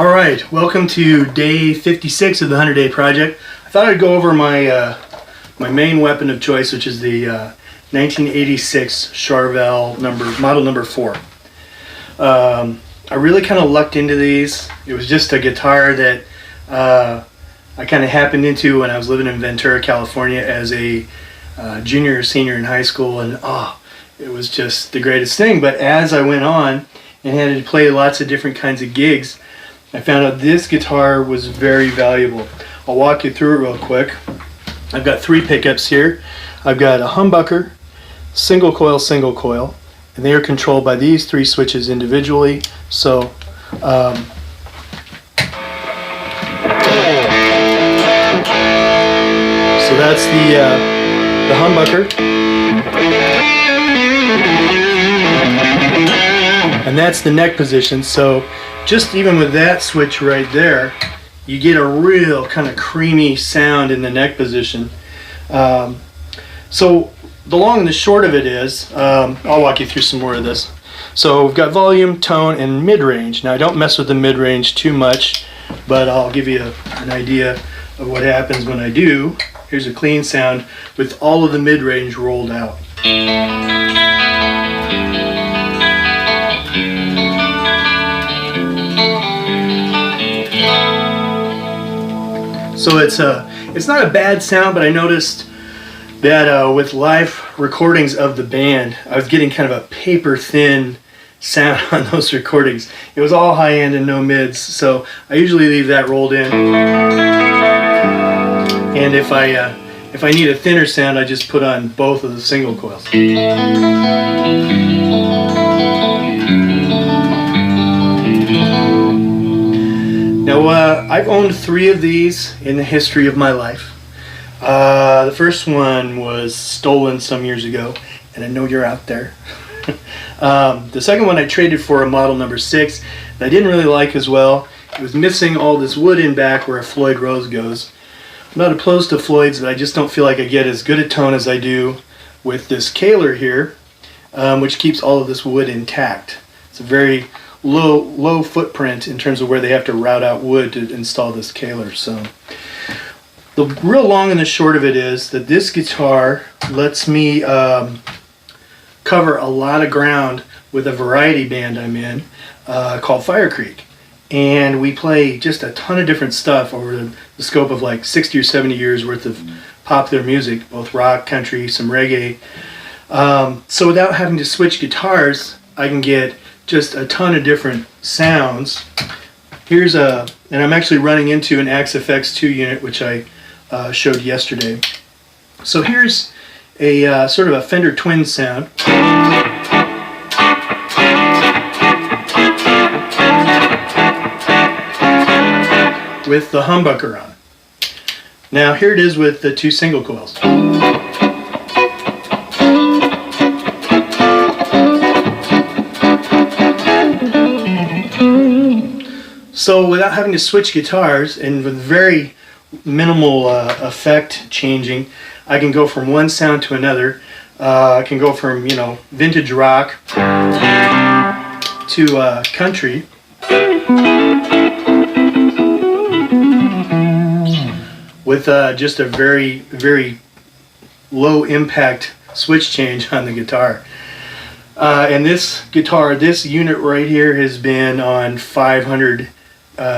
Alright, welcome to day 56 of the 100 Day Project. I thought I'd go over my main weapon of choice, which is the 1986 Charvel model number 4. I really kind of lucked into these. It was just a guitar that I kind of happened into when I was living in Ventura, California as a junior or senior in high school, and it was just the greatest thing. But as I went on and had to play lots of different kinds of gigs, I found out this guitar was very valuable. I'll walk you through it real quick. I've got 3 pickups here. I've got a humbucker, single coil, and they are controlled by these 3 switches individually. So that's the humbucker, and that's the neck position. So just even with that switch right there, you get a real kind of creamy sound in the neck position. So the long and the short of it is, I'll walk you through some more of this. So we've got volume, tone, and mid-range. Now I don't mess with the mid-range too much, but I'll give you an idea of what happens when I do. Here's a clean sound with all of the mid-range rolled out. So it's not a bad sound, but I noticed that with live recordings of the band, I was getting kind of a paper-thin sound on those recordings. It was all high-end and no mids, so I usually leave that rolled in. And if I need a thinner sound, I just put on both of the single coils. Now, I've owned 3 of these in the history of my life. The first one was stolen some years ago, and I know you're out there. The second one I traded for a model number 6 that I didn't really like as well. It was missing all this wood in back where a Floyd Rose goes. I'm not opposed to Floyd's, but I just don't feel like I get as good a tone as I do with this Kahler here, which keeps all of this wood intact. It's a very low footprint in terms of where they have to route out wood to install this Kahler. So the real long and the short of it is that this guitar lets me cover a lot of ground with a variety band I'm in called Fire Creek. And we play just a ton of different stuff over the scope of like 60 or 70 years worth of popular music, both rock, country, some reggae. So without having to switch guitars, I can get just a ton of different sounds. And I'm actually running into an Axe FX 2 unit, which I showed yesterday. So here's a sort of a Fender Twin sound. With the humbucker on. Now here it is with the 2 single coils. So without having to switch guitars and with very minimal effect changing, I can go from one sound to another. I can go from, vintage rock to country. With just a very, very low impact switch change on the guitar. And this guitar, this unit right here has been on 500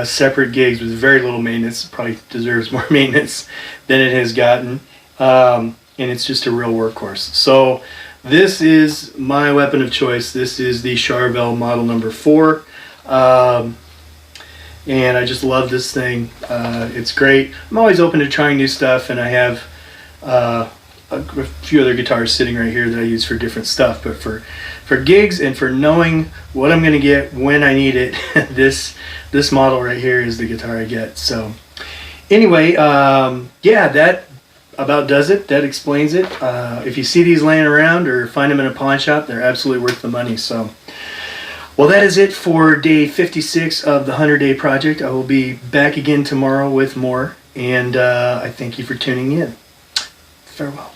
separate gigs with very little maintenance. Probably deserves more maintenance than it has gotten. And it's just a real workhorse. So this is my weapon of choice. This is the Charvel model number 4. And I just love this thing. It's great. I'm always open to trying new stuff, and I have a few other guitars sitting right here that I use for different stuff. But for gigs and for knowing what I'm going to get when I need it, this model right here is the guitar I get. So anyway, yeah, that about does it. That explains it. If you see these laying around or find them in a pawn shop, they're absolutely worth the money. So. Well, that is it for day 56 of the 100 Day Project. I will be back again tomorrow with more, and I thank you for tuning in. Farewell.